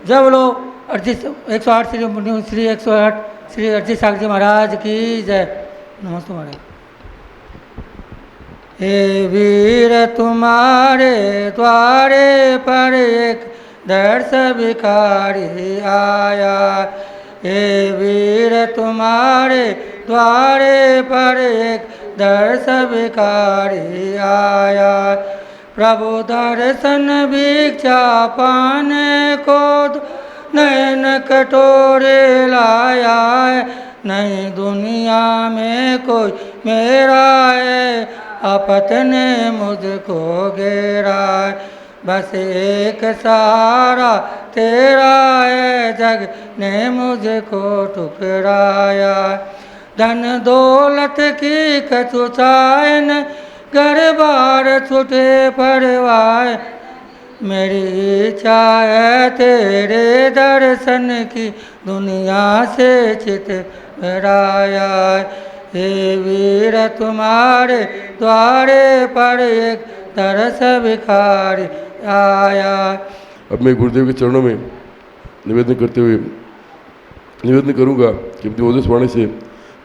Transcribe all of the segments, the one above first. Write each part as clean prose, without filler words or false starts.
जय बोलो 108 श्री 108 श्री अरजीत सागर जी महाराज की जय। नमस्ते महाराज। हे वीर तुम्हारे द्वारे पर एक दर्श भिखारी आया। हे वीर तुम्हारे द्वारे पर एक दर्श भिखारी आया। प्रभु दर्शन भिक्षा पाने को नयन कटोरे लाया है। नई दुनिया में कोई मेरा है, आफत ने मुझको घेरा है। बस एक सहारा तेरा है, जग ने मुझको ठुकराया। धन दौलत की कछु चाहे न, घर बार छूटे परवाए। मेरी इच्छा है तेरे दर्शन की, दुनिया से चित भराया। हे वीर तुम्हारे द्वारे पर एक दर्श भिखारी आया। अब मैं गुरुदेव के चरणों में निवेदन करते हुए निवेदन करूंगा कि अपनी ओजस वाणी से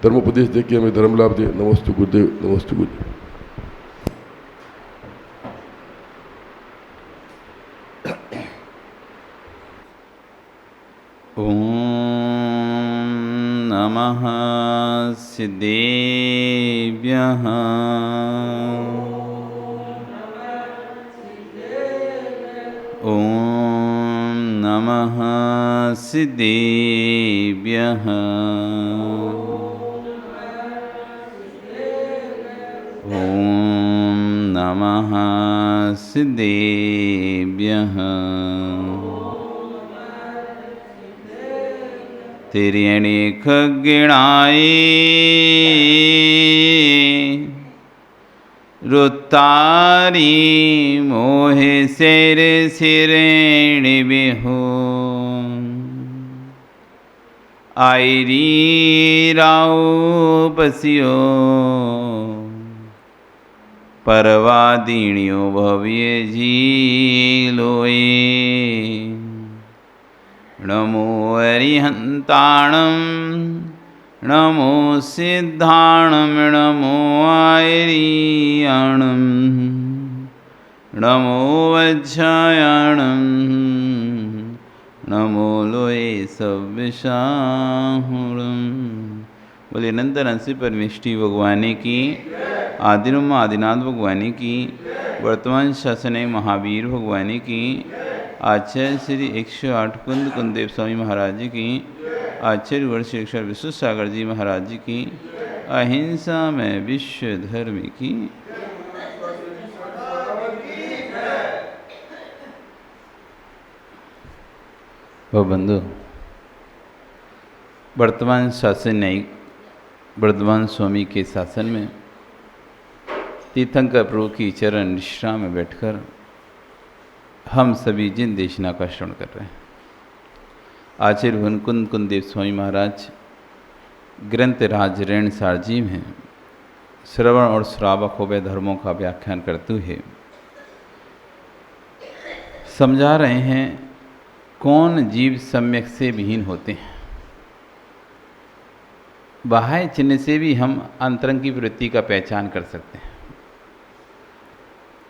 धर्मोपदेश दे के हमें धर्म लाभ दे। नमस्तु गुरुदेव, नमस्तु गुरुदेव। ओम नमः सिद्धेभ्यः। ओम नमः सिद्धेभ्यः। ओम नमः सिद्धेभ्यः। तेरी अनेक गिणाई रुतारी मोहे सिर सिरेण बिहू। आयरी राव बसियो परवादीणियो भव्य झीलोए। नमो अरिहंताणं नमो सिद्धाणं नमो आयरियाणं नमो वज्रायाणं नमो लोये सव्यसाहुणं। बोले अनंत अनंत परमेष्टि भगवानी की, आदिनम आदिनाथ भगवानी की, वर्तमान शासने महावीर भगवानी की, आचार्य श्री 108 कुंद कुंदेव स्वामी महाराज जी की, आचार्य वर्ष अक्षर विश्व सागर जी महाराज जी की, अहिंसा में विश्व धर्म की। वो बंधु, वर्तमान शासन न्यायिक वर्धमान स्वामी के शासन में तीर्थंकर प्रभु की चरण निष्ठा में बैठकर हम सभी जिन देशना का श्रवण कर रहे हैं। आचार्य भुवनकुंद कुंदेव स्वामी महाराज ग्रंथ राज रेण सारजी में श्रवण और श्रावक हो गए धर्मों का व्याख्यान करते हुए समझा रहे हैं कौन जीव सम्यक से विहीन होते हैं। बाह्य चिन्ह से भी हम अंतरंग की वृत्ति का पहचान कर सकते हैं।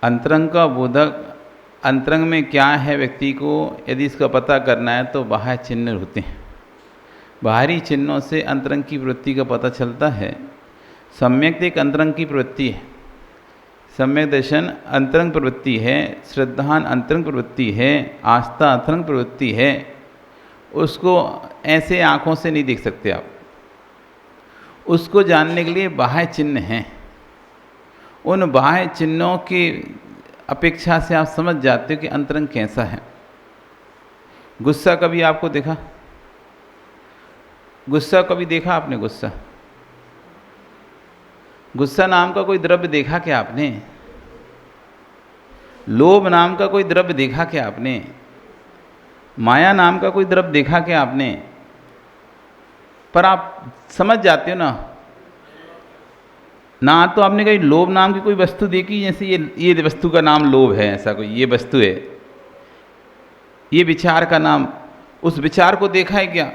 अंतरंग का बोधक, अंतरंग में क्या है व्यक्ति को यदि इसका पता करना है तो बाह्य चिन्ह होते हैं। बाहरी चिन्हों से अंतरंग की प्रवृत्ति का पता चलता है। सम्यक एक अंतरंग की प्रवृत्ति है। सम्यक दर्शन अंतरंग प्रवृत्ति है, श्रद्धान अंतरंग प्रवृत्ति है, आस्था अंतरंग प्रवृत्ति है। उसको ऐसे आँखों से नहीं देख सकते आप। उसको जानने के लिए बाह्य चिन्ह हैं। उन बाह्य चिन्हों की अपेक्षा से आप समझ जाते हो कि अंतरंग कैसा है। गुस्सा कभी आपको देखा? गुस्सा कभी देखा आपने? गुस्सा गुस्सा नाम का कोई द्रव्य देखा क्या आपने? लोभ नाम का कोई द्रव्य देखा क्या आपने? माया नाम का कोई द्रव्य देखा क्या आपने? पर आप समझ जाते हो ना तो आपने कहीं लोभ नाम की कोई वस्तु देखी, जैसे ये वस्तु का नाम लोभ है, ऐसा कोई ये वस्तु है, ये विचार का नाम उस विचार को देखा है क्या?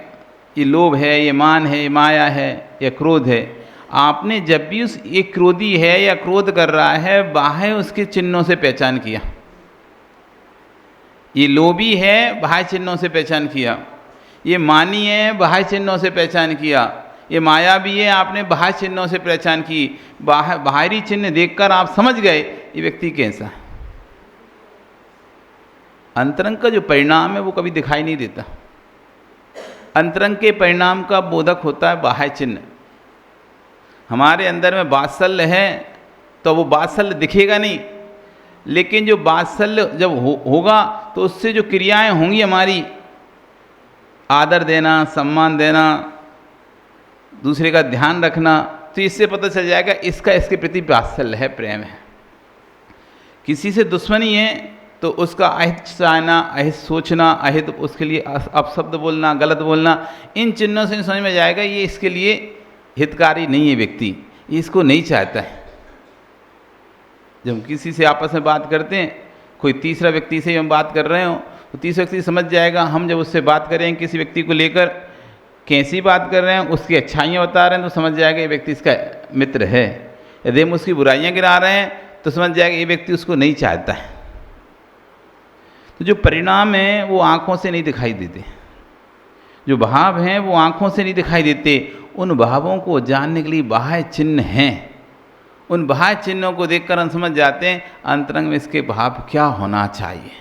ये लोभ है, ये मान है, ये माया है, या क्रोध है। आपने जब भी उस ये क्रोधी है या क्रोध कर रहा है, बाह्य उसके चिन्हों से पहचान किया। ये लोभी है, बाह्य चिन्हों से पहचान किया। ये मानी है, बाह्य चिन्हों से पहचान किया। ये माया भी है, आपने बाह्य चिन्हों से पहचान की। बाहरी चिन्ह देखकर आप समझ गए ये व्यक्ति कैसा है। अंतरंग का जो परिणाम है वो कभी दिखाई नहीं देता। अंतरंग के परिणाम का बोधक होता है बाह्य चिन्ह। हमारे अंदर में वात्सल्य है तो वो वात्सल्य दिखेगा नहीं, लेकिन जो वात्सल्य जब होगा तो उससे जो क्रियाएं होंगी हमारी, आदर देना, सम्मान देना, दूसरे का ध्यान रखना, तो इससे पता चल जाएगा इसका इसके प्रति वात्सल्य है, प्रेम है। किसी से दुश्मनी है तो उसका अहित चाहना, अहित सोचना, अहित उसके लिए अपशब्द बोलना, गलत बोलना, इन चिन्हों से समझ में जाएगा ये इसके लिए हितकारी नहीं है व्यक्ति, ये इसको नहीं चाहता है। जब हम किसी से आपस में बात करते हैं, कोई तीसरा व्यक्ति से हम बात कर रहे हो तो तीसरा व्यक्ति समझ जाएगा हम जब उससे बात करें किसी व्यक्ति को लेकर कैसी बात कर रहे हैं, उसकी अच्छाइयाँ बता रहे हैं तो समझ जाएगा ये व्यक्ति इसका मित्र है। यदि हम उसकी बुराइयाँ गिरा रहे हैं तो समझ जाएगा ये व्यक्ति उसको नहीं चाहता है। तो जो परिणाम है वो आँखों से नहीं दिखाई देते, जो भाव हैं वो आँखों से नहीं दिखाई देते। उन भावों को जानने के लिए बाह्य चिन्ह हैं। उन बाह्य चिन्हों को देखकर हम समझ जाते हैं अंतरंग में इसके भाव क्या होना चाहिए।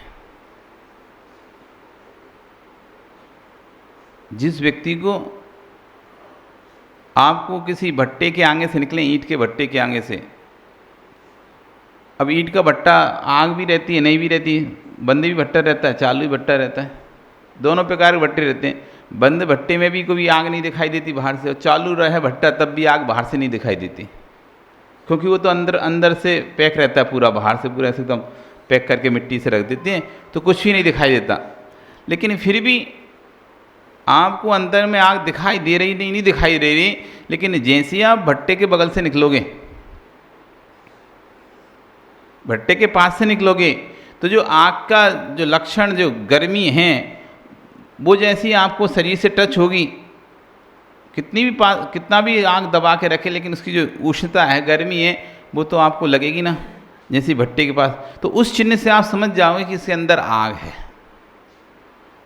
जिस व्यक्ति को आपको किसी भट्टे के आगे से निकले, ईंट के भट्टे के आगे से, अब ईंट का भट्टा आग भी रहती है, नहीं भी रहती है, बंद भी भट्टा रहता है, चालू भी भट्टा रहता है, दोनों प्रकार के भट्टे रहते हैं। बंद भट्टे में भी कोई आग नहीं दिखाई देती बाहर से, और चालू रहे भट्टा तब भी आग बाहर से नहीं दिखाई देती, क्योंकि वो तो अंदर से पैक रहता है पूरा, बाहर से पूरा एकदम पैक करके मिट्टी से रख देते हैं तो कुछ भी नहीं दिखाई देता। लेकिन फिर भी आपको अंदर में आग दिखाई दे रही नहीं दिखाई दे रही, लेकिन जैसे ही आप भट्टे के बगल से निकलोगे, भट्टे के पास से निकलोगे, तो जो आग का जो लक्षण, जो गर्मी है, वो जैसी आपको शरीर से टच होगी, कितना भी आग दबा के रखे, लेकिन उसकी जो उष्णता है, गर्मी है, वो तो आपको लगेगी ना, जैसे भट्टे के पास। तो उस चिन्ह से आप समझ जाओगे कि इसके अंदर आग है।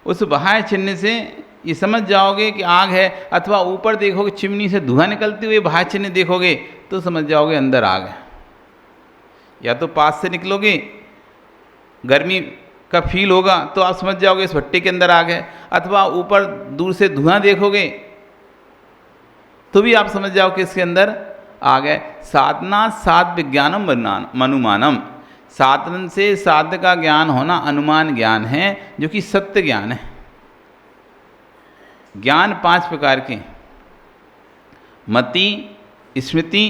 उस बाह्य चिन्ह से ये समझ जाओगे कि आग है। अथवा ऊपर देखोगे चिमनी से धुआं निकलते हुए बाह्य चिन्ह देखोगे तो समझ जाओगे अंदर आग है। या तो पास से निकलोगे, गर्मी का फील होगा तो आप समझ जाओगे इस भट्टे के अंदर आग है। अथवा ऊपर दूर से धुआं देखोगे तो भी आप समझ जाओ कि इसके अंदर आग है। साधना साध विज्ञानम मनुमानम, साधन से साध्य का ज्ञान होना अनुमान ज्ञान है, जो कि सत्य ज्ञान है। ज्ञान 5 प्रकार के: मति, स्मृति,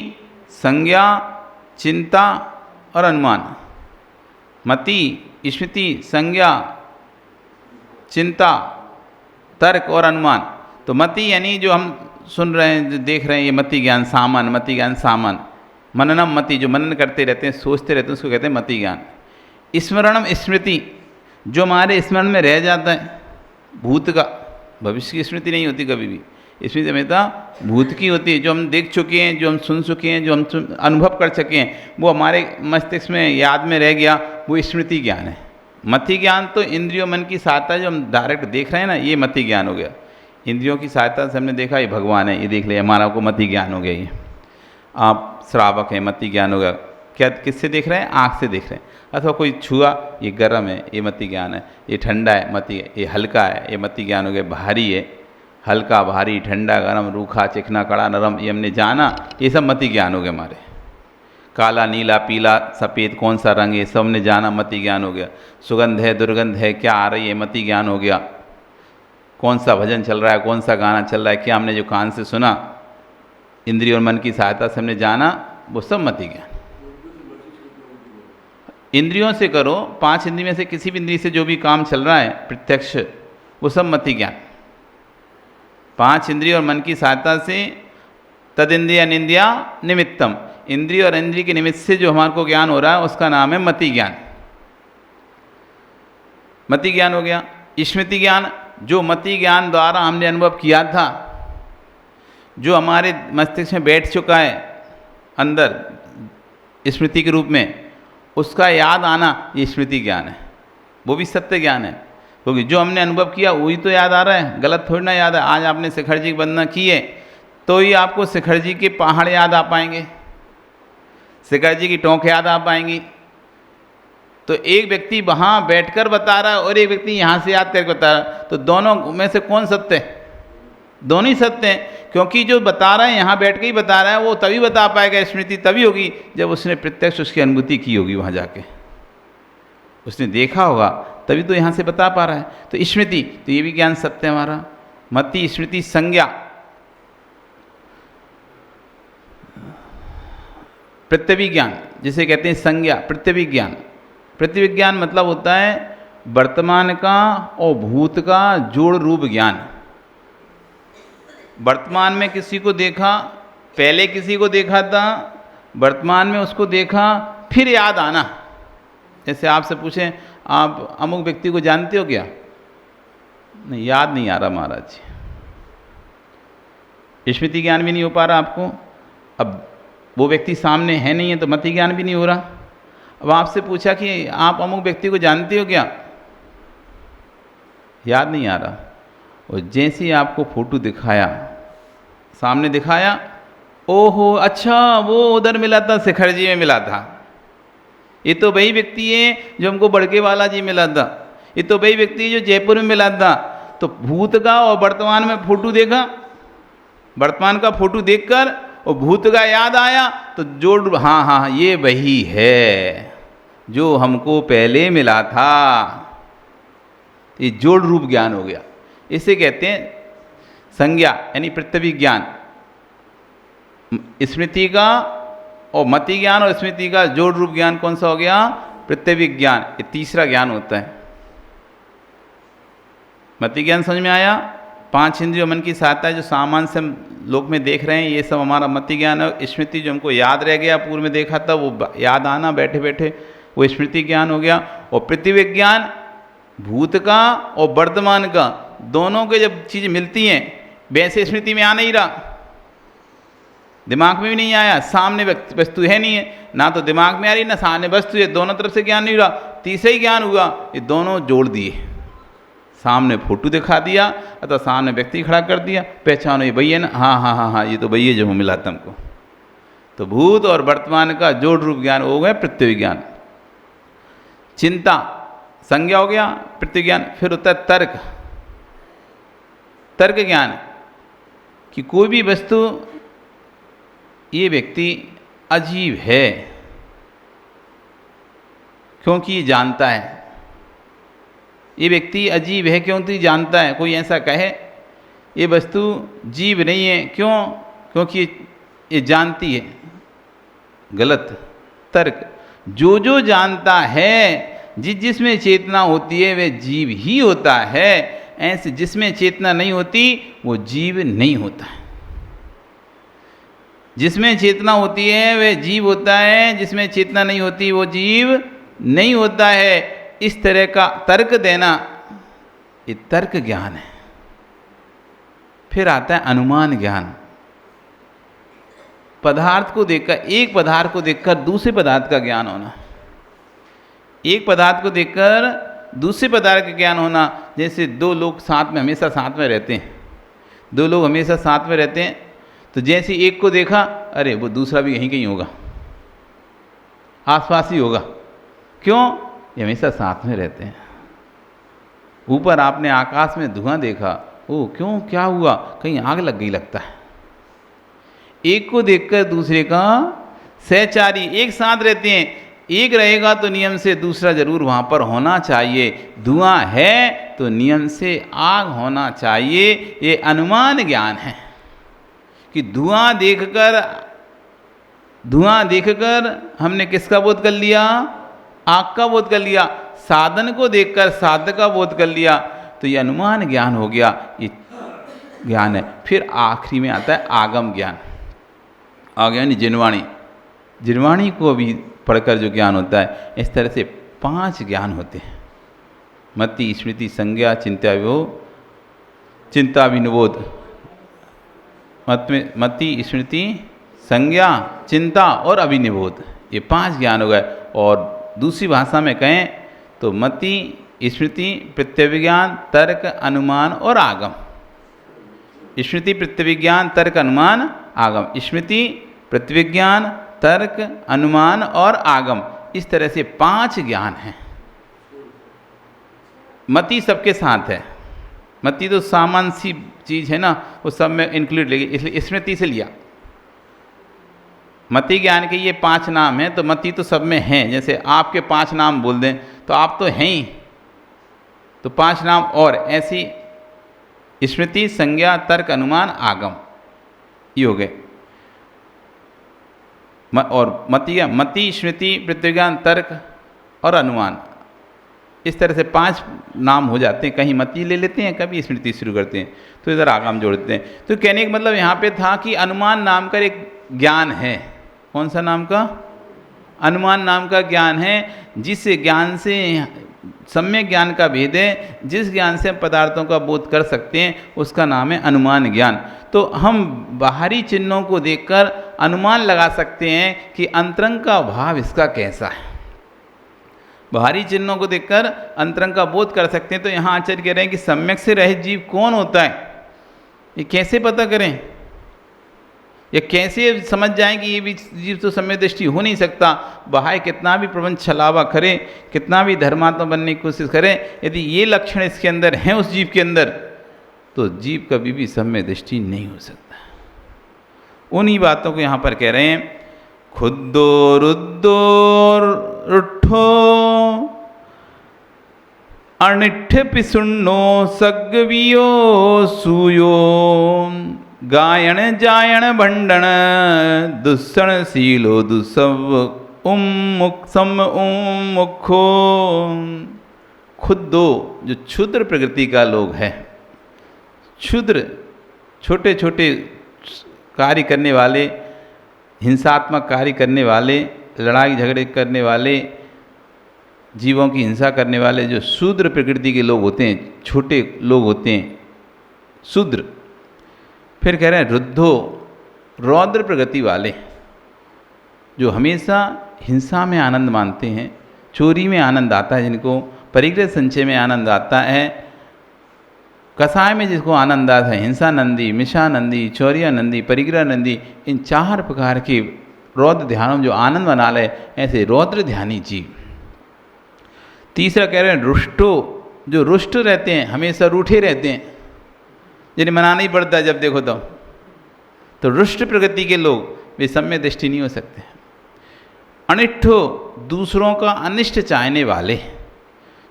संज्ञा, चिंता और अनुमान। मति, स्मृति, संज्ञा, चिंता, तर्क और अनुमान। तो मति यानी जो हम सुन रहे हैं, देख रहे हैं, ये मति ज्ञान सामान, मति ज्ञान सामान। मननम मति, जो मनन करते रहते हैं, सोचते रहते हैं, उसको कहते हैं मति ज्ञान। स्मरणम स्मृति, जो हमारे स्मरण में रह जाता है, भूत का, भविष्य की स्मृति नहीं होती कभी भी, स्मृति हमेशा भूत की होती है। जो हम देख चुके हैं, जो हम सुन चुके हैं, जो हम अनुभव कर चुके हैं, वो हमारे मस्तिष्क में याद में रह गया, वो स्मृति ज्ञान है। मति ज्ञान तो इंद्रियों मन की सहायता, जो हम डायरेक्ट देख रहे हैं ना, ये मति ज्ञान हो गया। इंद्रियों की सहायता से हमने देखा ये भगवान है, ये देख लिया, हमारा को मति ज्ञान हो गया। ये आप श्रावक हैं, मति ज्ञान हो गया। क्या किससे देख रहे हैं? आँख से देख रहे हैं। अथवा कोई छुआ, ये गर्म है, ये मति ज्ञान है। ये ठंडा है, मति, ये हल्का है, ये मति ज्ञान हो गया। भारी है, हल्का, भारी, ठंडा, गर्म, रूखा, चिकना, कड़ा, नरम, ये हमने जाना, ये सब मति ज्ञान हो गया हमारे। काला, नीला, पीला, सफ़ेद, कौन सा रंग है, सब हमने जाना, मति ज्ञान हो गया। सुगंध है, दुर्गंध है, क्या आ रही है, मति ज्ञान हो गया। कौन सा भजन चल रहा है, कौन सा गाना चल रहा है, क्या हमने जो कान से सुना, इंद्रिय और मन की सहायता से हमने जाना, वो सब मति ज्ञान। इंद्रियों से करो, 5 इंद्रिय में से किसी भी इंद्रिय से जो भी काम चल रहा है प्रत्यक्ष, वो सब मति ज्ञान। 5 इंद्रिय और मन की सहायता से तद इंद्रिय निंद्या निमित्तम, इंद्रिय और इंद्रिय के निमित्त से जो हमारे को ज्ञान हो रहा है उसका नाम है मति ज्ञान। मति ज्ञान हो गया। स्मृति ज्ञान, जो मति ज्ञान द्वारा हमने अनुभव किया था, जो हमारे मस्तिष्क में बैठ चुका है अंदर स्मृति के रूप में, उसका याद आना ये स्मृति ज्ञान है, वो भी सत्य ज्ञान है। क्योंकि जो हमने अनुभव किया वही तो याद आ रहा है, गलत थोड़ी ना याद है। आज आपने शिखर जी की वंदना की है तो ही आपको शिखर जी के पहाड़ याद आ पाएंगे, शिखर जी की टोंक याद आ पाएंगी। तो एक व्यक्ति वहाँ बैठकर बता रहा है और एक व्यक्ति यहाँ से याद करके बता रहा है, तो दोनों में से कौन सत्य है? दोनों ही सत्य हैं। क्योंकि जो बता रहा है यहाँ बैठ के ही बता रहा है, वो तभी बता पाएगा, स्मृति तभी होगी जब उसने प्रत्यक्ष उसकी अनुभूति की होगी, वहाँ जाके उसने देखा होगा, तभी तो यहाँ से बता पा रहा है। तो स्मृति, तो ये भी ज्ञान सत्य है हमारा। मति, स्मृति, संज्ञा, प्रत्यभिज्ञान जिसे कहते हैं संज्ञा, प्रत्यभिज्ञान। प्रत्यभिज्ञान मतलब होता है वर्तमान का और भूत का जोड़ रूप ज्ञान। वर्तमान में किसी को देखा, पहले किसी को देखा था, वर्तमान में उसको देखा, फिर याद आना। जैसे आपसे पूछें आप अमुक व्यक्ति को जानते हो क्या? नहीं, याद नहीं आ रहा महाराज। स्मृति ज्ञान भी नहीं हो पा रहा आपको। अब वो व्यक्ति सामने है नहीं है तो मति ज्ञान भी नहीं हो रहा। अब आपसे पूछा कि आप अमुक व्यक्ति को जानते हो क्या? याद नहीं आ रहा। और जैसे ही आपको फोटो दिखाया, सामने दिखाया, ओहो अच्छा वो उधर मिला था, शिखर जी में मिला था, ये तो वही व्यक्ति है जो हमको बड़के वाला जी मिला था, ये तो वही व्यक्ति है जो जयपुर में मिला था। तो भूत का और वर्तमान में फोटो देखा, वर्तमान का फोटो देखकर और भूत का याद आया तो जोड़, हाँ हाँ ये वही है जो हमको पहले मिला था। ये जोड़ रूप ज्ञान हो गया। इसे कहते हैं संज्ञा, यानी प्रत्यभिज्ञान। स्मृति का और मति ज्ञान और स्मृति का जोड़ रूप ज्ञान कौन सा हो गया? प्रत्यभिज्ञान। ये तीसरा ज्ञान होता है। मति ज्ञान समझ में आया? पांच इंद्रियों मन की सहायता जो सामान्य से हम लोक में देख रहे हैं, ये सब हमारा मति ज्ञान है। स्मृति जो हमको याद रह गया, पूर्व में देखा था, वो याद आना बैठे बैठे, वो स्मृति ज्ञान हो गया। और प्रत्यभिज्ञान भूत का और वर्तमान का, दोनों के जब चीज़ मिलती हैं, वैसे स्मृति में आ नहीं रहा, दिमाग में भी नहीं आया, सामने वस्तु है नहीं है, ना तो दिमाग में आ रही ना सामने वस्तु है, दोनों तरफ से ज्ञान नहीं रहा। तीसरा ही ज्ञान हुआ, ये दोनों जोड़ दिए। सामने फोटो दिखा दिया अथवा सामने व्यक्ति खड़ा कर दिया, पहचानो ये भैया ना, हाँ हाँ हाँ हाँ ये तो भैया जो मिला था हमको। तो भूत और वर्तमान का जोड़ रूप ज्ञान हो गया प्रत्यभिज्ञान। चिंता संज्ञा हो गया प्रत्यभिज्ञान। फिर होता है तर्क, तर्क ज्ञान कि कोई भी वस्तु, ये व्यक्ति अजीब है क्योंकि ये जानता है, ये व्यक्ति अजीब है क्योंकि जानता है। कोई ऐसा कहे ये वस्तु जीव नहीं है, क्यों? क्योंकि ये जानती है। गलत। तर्क, जो जो जानता है, जिसमें चेतना होती है वह जीव ही होता है, ऐसे जिसमें चेतना नहीं होती वो जीव नहीं होता है। जिसमें चेतना होती है वह जीव होता है, जिसमें चेतना नहीं होती वो जीव नहीं होता है। इस तरह का तर्क देना, ये तर्क ज्ञान है। फिर आता है अनुमान ज्ञान। पदार्थ को देखकर, एक पदार्थ को देखकर दूसरे पदार्थ का ज्ञान होना, एक पदार्थ को देखकर दूसरे पदार्थ का ज्ञान होना। जैसे दो लोग साथ में, हमेशा साथ में रहते हैं, दो लोग हमेशा साथ में रहते हैं, तो जैसे एक को देखा, अरे वो दूसरा भी यहीं कहीं होगा, आसपास ही होगा। क्यों? ये हमेशा साथ में रहते हैं। ऊपर आपने आकाश में धुआं देखा, ओ क्यों, क्या हुआ? कहीं आग लग गई लगता है। एक को देखकर दूसरे का सहचारी, एक साथ रहते हैं, एक रहेगा तो नियम से दूसरा जरूर वहाँ पर होना चाहिए। धुआं है तो नियम से आग होना चाहिए। ये अनुमान ज्ञान है कि धुआं देखकर हमने किसका बोध कर लिया? आग का बोध कर लिया। साधन को देखकर साधक का बोध कर लिया, तो ये अनुमान ज्ञान हो गया, ये ज्ञान है। फिर आखिरी में आता है आगम ज्ञान। आगम यानी जिनवाणी, जिनवाणी को भी पढ़कर जो ज्ञान होता है। इस तरह से 5 ज्ञान होते हैं। मति, स्मृति, संज्ञा, चिंत्या, विभव, चिंता विनिबोध, मति, स्मृति, संज्ञा, चिंता और अभिनिबोध, ये 5 ज्ञान हो गए। और दूसरी भाषा में कहें तो मति, स्मृति, प्रत्यभिज्ञान, तर्क, अनुमान और आगम। स्मृति, प्रत्यभिज्ञान, तर्क, अनुमान, आगम। स्मृति, प्रत्यभिज्ञान, तर्क, अनुमान और आगम, इस तरह से 5 ज्ञान हैं। मति सबके साथ है, मति तो सामान्य सी चीज़ है ना, वो सब में इंक्लूड लेगी, इसलिए स्मृति से लिया। मति ज्ञान के ये 5 नाम हैं, तो मति तो सब में हैं। जैसे आपके 5 नाम बोल दें तो आप तो हैं ही, तो 5 नाम और ऐसी स्मृति, संज्ञा, तर्क, अनुमान, आगम, ये हो गए। और मति, स्मृति, प्रत्यभिज्ञान, तर्क और अनुमान, इस तरह से 5 नाम हो जाते हैं। कहीं मति ले लेते हैं, कभी स्मृति शुरू करते हैं, तो इधर आगम जोड़ते हैं। तो कहने का मतलब यहाँ पे था कि अनुमान नाम का एक ज्ञान है। कौन सा नाम का? अनुमान नाम का ज्ञान है, जिस ज्ञान से सम्यक ज्ञान का भेद है, जिस ज्ञान से हम पदार्थों का बोध कर सकते हैं, उसका नाम है अनुमान ज्ञान। तो हम बाहरी चिन्हों को देखकर अनुमान लगा सकते हैं कि अंतरंग का भाव इसका कैसा है। बाहरी चिन्हों को देखकर अंतरंग का बोध कर सकते हैं। तो यहाँ आचार्य कह रहे हैं कि सम्यक से रहित जीव कौन होता है, ये कैसे पता करें, ये कैसे समझ जाएं कि ये भी जीव तो सम्यक दृष्टि हो नहीं सकता। बाहर कितना भी प्रबंध छलावा करे, कितना भी धर्मात्मा बनने की कोशिश करे, यदि ये लक्षण इसके अंदर हैं उस जीव के अंदर, तो जीव कभी भी सम्यक दृष्टि नहीं हो सकता। उन्हीं बातों को यहाँ पर कह रहे हैं, खुद्दो रुद्धो रुठो अनिठ पिसुन्नो सग्वियो सूयो गायण जायण भंडन दुस्सण शीलो दुसव उम्मुखो। खुद्दो जो क्षुद्र प्रकृति का लोग है, क्षुद्र छोटे छोटे कार्य करने वाले, हिंसात्मक कार्य करने वाले, लड़ाई झगड़े करने वाले, जीवों की हिंसा करने वाले जो शूद्र प्रकृति के लोग होते हैं, छोटे लोग होते हैं, शूद्र। फिर कह रहे हैं रुद्धो, रौद्र प्रकृति वाले, जो हमेशा हिंसा में आनंद मानते हैं, चोरी में आनंद आता है जिनको, परिग्रह संचय में आनंद आता है, कसाय में जिसको आनंद आता है, हिंसा नंदी, मिशा नंदी, चौरिया नंदी, परिग्रह नंदी, इन 4 प्रकार के रौद्र ध्यानों में जो आनंद बना ले, ऐसे रौद्र ध्यानी जीव। तीसरा कह रहे हैं रुष्टो, जो रुष्ट रहते हैं, हमेशा रूठे रहते हैं, जिन्हें मनाना ही पड़ता है जब देखो तो रुष्ट प्रकृति के लोग, वे सम्यक दृष्टि नहीं हो सकते। अनिष्ठो, दूसरों का अनिष्ट चाहने वाले,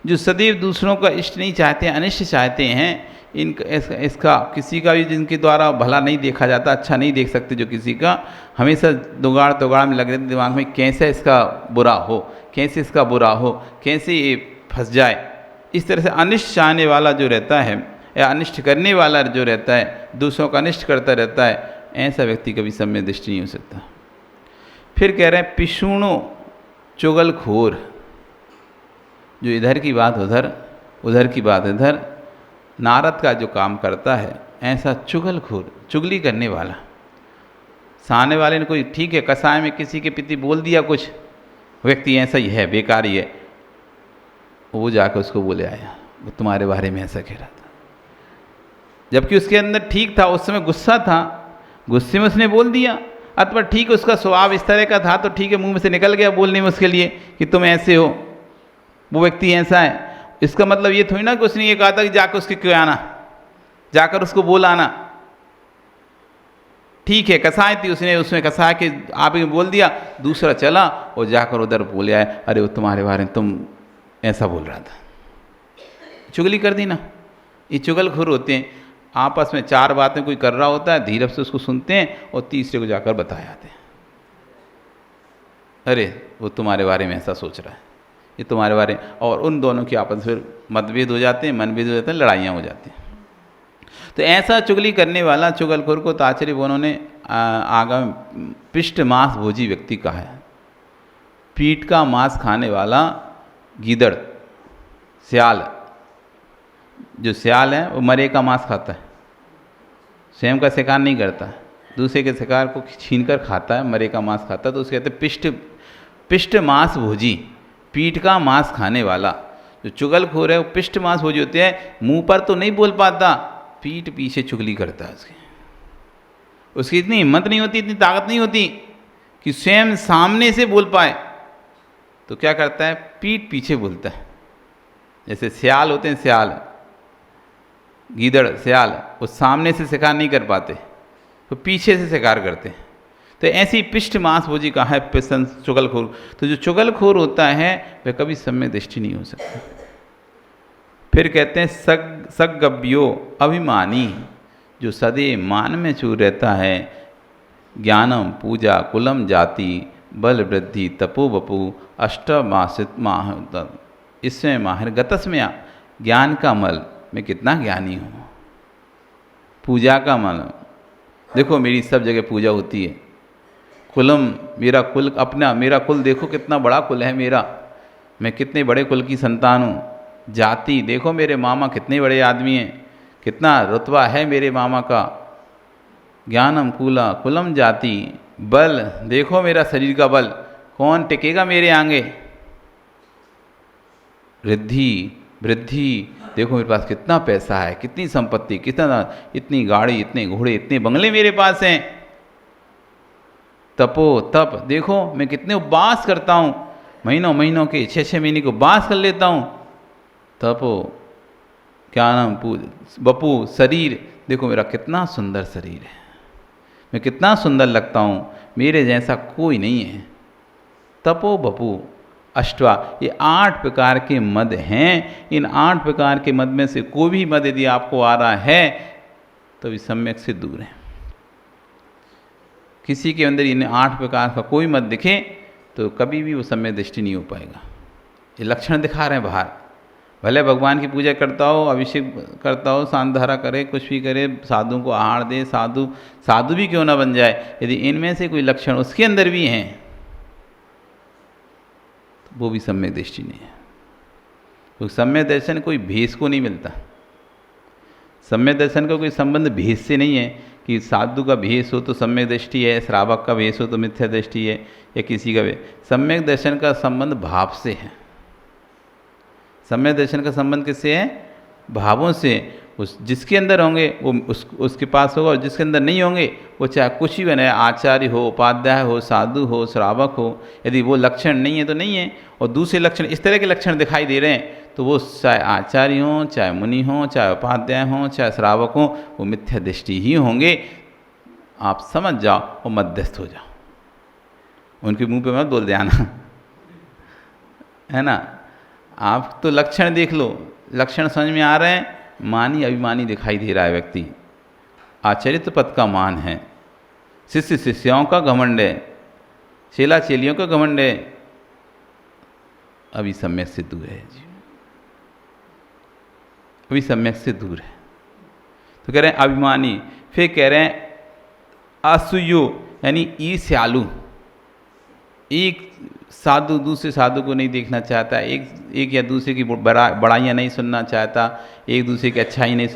जो सदैव दूसरों का इष्ट नहीं चाहते, अनिष्ट चाहते हैं, इसका किसी का भी जिनके द्वारा भला नहीं देखा जाता, अच्छा नहीं देख सकते, जो किसी का हमेशा दुगाड़ तोगाड़ में लग रहे थे दिमाग में, कैसे इसका बुरा हो, कैसे इसका बुरा हो, कैसे ये फंस जाए। इस तरह से अनिष्ट चाहने वाला जो रहता है, या अनिष्ट करने वाला जो रहता है, दूसरों का अनिष्ट करता रहता है, ऐसा व्यक्ति कभी सम्यक दृष्टि नहीं हो सकता। फिर कह रहे हैं पिशुणो, चुगलखोर, जो इधर की बात उधर, उधर की बात इधर, नारद का जो काम करता है, ऐसा चुगलखोर, चुगली करने वाला। सामने वाले ने कोई ठीक है, कसाय में किसी के प्रति बोल दिया कुछ, व्यक्ति ऐसा ही है, बेकार ही है, वो जाकर उसको बोले आया, वो तुम्हारे बारे में ऐसा कह रहा था, जबकि उसके अंदर ठीक था, उस समय गुस्सा था, गुस्से में उसने बोल दिया, अथवा ठीक उसका स्वभाव इस तरह का था, तो ठीक है, मुंह में से निकल गया बोलने में उसके लिए कि तुम ऐसे हो, वो व्यक्ति ऐसा है। इसका मतलब ये थोड़ी ना कि उसने ये कहा था कि जाकर उसके क्यों आना, जाकर उसको बोल आना। ठीक है, कसाय थी, उसने उसमें कसाय के आप ही बोल दिया, दूसरा चला और जाकर उधर बोले आए, अरे वो तुम्हारे बारे में तुम ऐसा बोल रहा था, चुगली कर दी ना। ये चुगलखोर होते हैं, आपस में 4 बातें कोई कर रहा होता है, धीरे से उसको सुनते हैं और तीसरे को जाकर बताए आते हैं, अरे वो तुम्हारे बारे में ऐसा सोच रहा है, ये तुम्हारे बारे में, और उन दोनों के आपस में मतभेद हो जाते हैं, मनभेद हो जाते हैं, लड़ाइयाँ हो जाती हैं। तो ऐसा चुगली करने वाला चुगलखोर को आचार्य उन्होंने आगम पृष्ठ मांस भोजी व्यक्ति कहा है। पीठ का मांस खाने वाला गीदड़, सियाल, जो सियाल है वो मरे का मांस खाता है, स्वयं का शिकार नहीं करता, दूसरे के शिकार को छीन कर खाता है, मरे का मांस खाता है, तो उसके कहते हैं पिष्ट मांस भोजी, पीठ का मांस खाने वाला। जो चुगलखोर है वो पिष्ट मांस भोजी होते हैं, मुंह पर तो नहीं बोल पाता, पीठ पीछे चुगली करता है उसकी इतनी हिम्मत नहीं होती, इतनी ताकत नहीं होती कि स्वयं सामने से बोल पाए, तो क्या करता है, पीठ पीछे बोलता है। जैसे सियाल होते हैं, सियाल, गीदड़, सियाल, वो सामने से शिकार नहीं कर पाते, तो पीछे से शिकार करते हैं। तो ऐसी पिष्ट मांस भोजी कहा है पिसन चुगलखोर। तो जो चुगलखोर होता है वह कभी सम्यक दृष्टि नहीं हो सकता। फिर कहते हैं सगव्यो अभिमानी, जो सदैव मान में चूर रहता है, ज्ञानम पूजा कुलम जाति बल वृद्धि तपो बपु अष्टमासित माह, इसमें माहिर गतस्मया, ज्ञान का मल, मैं कितना ज्ञानी हूँ, पूजा का मल, देखो मेरी सब जगह पूजा होती है, कुलम, मेरा कुल अपना, मेरा कुल देखो कितना बड़ा कुल है मेरा, मैं कितने बड़े कुल की संतान हूँ, जाति देखो मेरे मामा कितने बड़े आदमी हैं, कितना रुतबा है मेरे मामा का, ज्ञानम कूला कुलम जाति बल, देखो मेरा शरीर का बल, कौन टिकेगा मेरे आगे, वृद्धि देखो मेरे पास कितना पैसा है, कितनी संपत्ति, कितना, इतनी गाड़ी, इतने घोड़े, इतने बंगले मेरे पास हैं, तपो तप, देखो मैं कितने उपवास करता हूँ, महीनों के 6 महीने को उपवास कर लेता हूँ, तपो क्या नाम बपू, शरीर देखो मेरा कितना सुंदर शरीर है, मैं कितना सुंदर लगता हूँ, मेरे जैसा कोई नहीं है, तपो बपू अष्टवा, ये 8 प्रकार के मद हैं। इन 8 प्रकार के मद में से कोई भी मद यदि आपको आ रहा है तो भी सम्यक से दूर है। किसी के अंदर इन 8 प्रकार का कोई मत दिखे तो कभी भी वो सम्यक दृष्टि नहीं हो पाएगा। ये लक्षण दिखा रहे हैं बाहर, भले भगवान की पूजा करता हो, अभिषेक करता हो, सांधारा करे, कुछ भी करे, साधु को आहार दे, साधु भी क्यों ना बन जाए, यदि इनमें से कोई लक्षण उसके अंदर भी हैं तो वो भी सम्यक दृष्टि नहीं है। तो सम्यक दर्शन कोई भेष को नहीं मिलता। सम्यक दर्शन का कोई संबंध भेष से नहीं है कि साधु का भेष हो तो सम्यक दृष्टि है, श्रावक का भेष हो तो मिथ्या दृष्टि है, या किसी का सम्यक दर्शन का संबंध भाव से है। सम्यक दर्शन का संबंध किससे है? भावों से। उस जिसके अंदर होंगे वो उसके पास होगा, और जिसके अंदर नहीं होंगे वो चाहे कुछ ही बने, आचार्य हो, उपाध्याय हो, साधु हो, श्रावक हो, यदि वो लक्षण नहीं है तो नहीं है। और दूसरे लक्षण, इस तरह के लक्षण दिखाई दे रहे हैं तो वो चाहे आचार्य हों, चाहे मुनि हों, चाहे उपाध्याय हों, चाहे श्रावक हों, वो मिथ्या दृष्टि ही होंगे। आप समझ जाओ और मध्यस्थ हो जाओ, उनके मुंह पे मत बोल देना, है ना। आप तो लक्षण देख लो, लक्षण समझ में आ रहे हैं, मानी अभिमानी दिखाई दे रहा है व्यक्ति, आचरित पद का मान है, शिष्य शिष्यों का घमंड है, चेला चेलियों का घमंड है, अभी सम्यक से दूर है जी, अभी सम्यक से दूर है। तो कह रहे हैं अभिमानी, फिर कह रहे हैं असूयो यानी ईर्ष्यालु। एक साधु दूसरे साधु को नहीं देखना चाहता, एक या दूसरे की बड़ाइयाँ नहीं सुनना चाहता, एक दूसरे की अच्छाई नहीं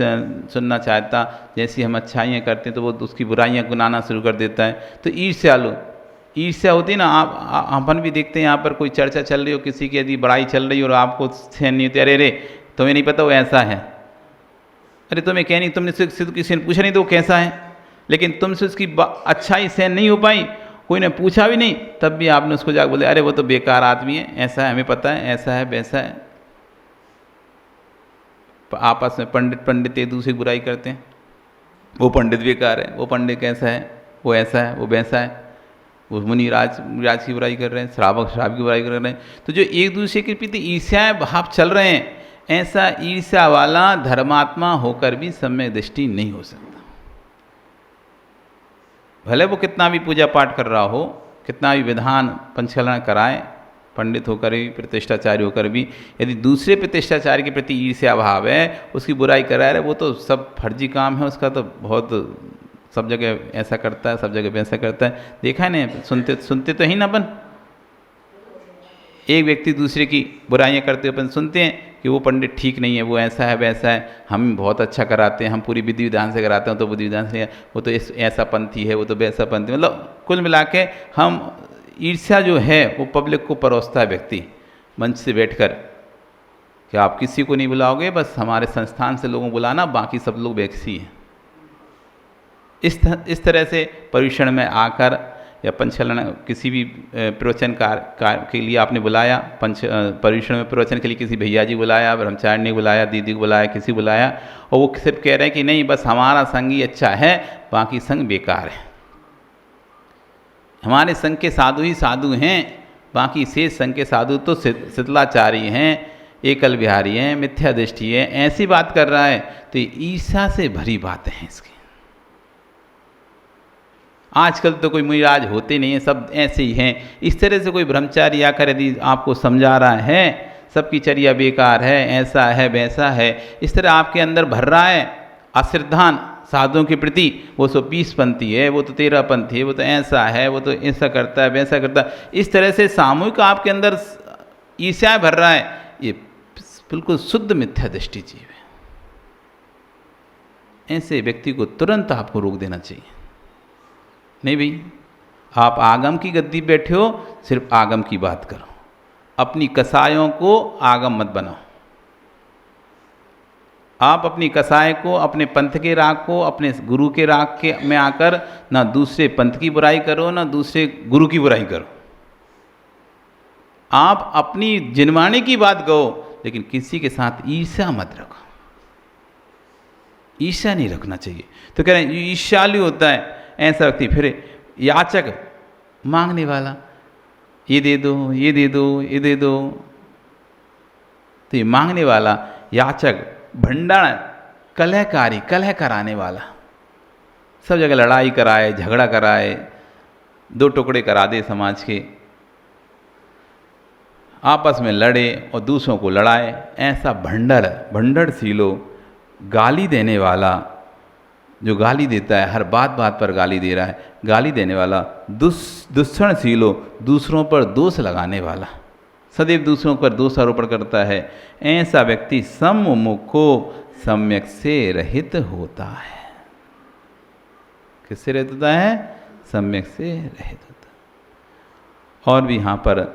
सुनना चाहता। जैसी हम अच्छाइयाँ करते हैं तो वो उसकी बुराइयाँ गुनाना शुरू कर देता है। तो ईर्ष्यालु, ईर्ष्या होती है ना। आप अपन भी देखते हैं, यहाँ पर कोई चर्चा चल रही हो, किसी की यदि बड़ाई चल रही हो और आपको सहन नहीं होती, अरे तुम्हें नहीं पता वो ऐसा है, अरे तुम्हें क्या नहीं, तुमने किसी ने पूछा नहीं तो वो कैसा है, लेकिन तुमसे उसकी अच्छाई सहन नहीं हो पाई, कोई ने पूछा भी नहीं, तब भी आपने उसको जाकर बोले अरे वो तो बेकार आदमी है, ऐसा है, हमें पता है, ऐसा है वैसा है। आपस में पंडित एक दूसरे की बुराई करते हैं, वो पंडित बेकार है, वो पंडित कैसा है, वो ऐसा है, वो वैसा है। वो मुनि राज की बुराई कर रहे हैं, श्रावक की बुराई कर रहे हैं। तो जो एक दूसरे के प्रति ईर्ष्या भाव चल रहे हैं, ऐसा ईर्ष्या वाला धर्मात्मा होकर भी सम्यक दृष्टि नहीं हो सकता। भले वो कितना भी पूजा पाठ कर रहा हो, कितना भी विधान पंचकलन कराए, पंडित होकर भी, प्रतिष्ठाचार्य होकर भी, यदि दूसरे प्रतिष्ठाचार्य के प्रति ईर्ष्या भाव है, उसकी बुराई करा रहे, वो तो सब फर्जी काम है उसका। तो बहुत सब जगह ऐसा करता है, सब जगह वैसा करता है, देखा है ना, सुनते तो ही ना अपन। एक व्यक्ति दूसरे की बुराइयां करते हुए अपन सुनते हैं कि वो पंडित ठीक नहीं है, वो ऐसा है वैसा है, हम बहुत अच्छा कराते हैं, हम पूरी विधि विधान से कराते हैं, तो विधि विधान से वो तो ऐसा पंथी है, वो तो वैसा पंथी, मतलब कुल मिला के हम ईर्ष्या जो है वो पब्लिक को परोसता है व्यक्ति मंच से बैठकर कि आप किसी को नहीं बुलाओगे, बस हमारे संस्थान से लोगों को बुलाना, बाकी सब लोग वैसी हैं। इस तरह से पर्युषण में आकर या पंचकलन किसी भी प्रवचन के लिए आपने बुलाया, पर्युषण में प्रवचन के लिए किसी भैया जी बुलाया, ब्रह्मचारिणी बुलाया, दीदी को बुलाया, किसी बुलाया, और वो सिर्फ कह रहे हैं कि नहीं बस हमारा संग ही अच्छा है, बाकी संग बेकार है, हमारे संग के साधु ही साधु हैं, बाकी शेष संग के साधु तो शीतलाचारी हैं, एकल बिहारी हैं, मिथ्या दृष्टि है, ऐसी बात कर रहा है। तो ये ईर्ष्या से भरी बातें हैं इसकी। आजकल तो कोई मुराज होते नहीं है, सब ऐसे ही हैं। इस तरह से कोई ब्रह्मचारी आकर यदि आपको समझा रहा है सबकी चर्या बेकार है, ऐसा है वैसा है, इस तरह आपके अंदर भर रहा है अश्रद्धान साधुओं के प्रति, वो 120 पंथी है, वो तो 13 पंथी है, वो तो ऐसा है, वो तो ऐसा करता है वैसा करता है, इस तरह से सामूहिक आपके अंदर ईर्ष्या भर रहा है। ये बिल्कुल शुद्ध मिथ्या दृष्टि जीव है। ऐसे व्यक्ति को तुरंत आपको रोक देना चाहिए। नहीं भाई, आप आगम की गद्दी बैठे हो, सिर्फ आगम की बात करो, अपनी कसायों को आगम मत बनाओ। आप अपनी कसाय को, अपने पंथ के राग को, अपने गुरु के राग के में आकर ना दूसरे पंथ की बुराई करो, ना दूसरे गुरु की बुराई करो। आप अपनी जिनवाणी की बात कहो, लेकिन किसी के साथ ईर्ष्या मत रखो। ईर्ष्या नहीं रखना चाहिए। तो कह रहे हैं ईर्ष्यालु होता है ऐसा व्यक्ति, फिर याचक मांगने वाला, ये दे दो, ये दे दो, ये दे दो। तो ये मांगने वाला याचक, भंडार, कलहकारी, कलह कराने वाला, सब जगह लड़ाई कराए, झगड़ा कराए, दो टुकड़े करा दे समाज के, आपस में लड़े और दूसरों को लड़ाए, ऐसा भंडर सीलो, गाली देने वाला, जो गाली देता है, हर बात बात पर गाली दे रहा है, गाली देने वाला, दुष्ण सीलो, दूसरों पर दोष लगाने वाला, सदैव दूसरों पर दोष आरोपण करता है, ऐसा व्यक्ति सम्मुखो सम्यक से रहित होता है। किससे रहित होता है? सम्यक से रहित होता है। और भी यहाँ पर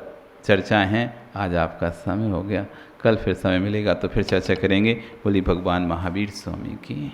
चर्चाएं हैं। आज आपका समय हो गया, कल फिर समय मिलेगा तो फिर चर्चा करेंगे। बोली भगवान महावीर स्वामी की।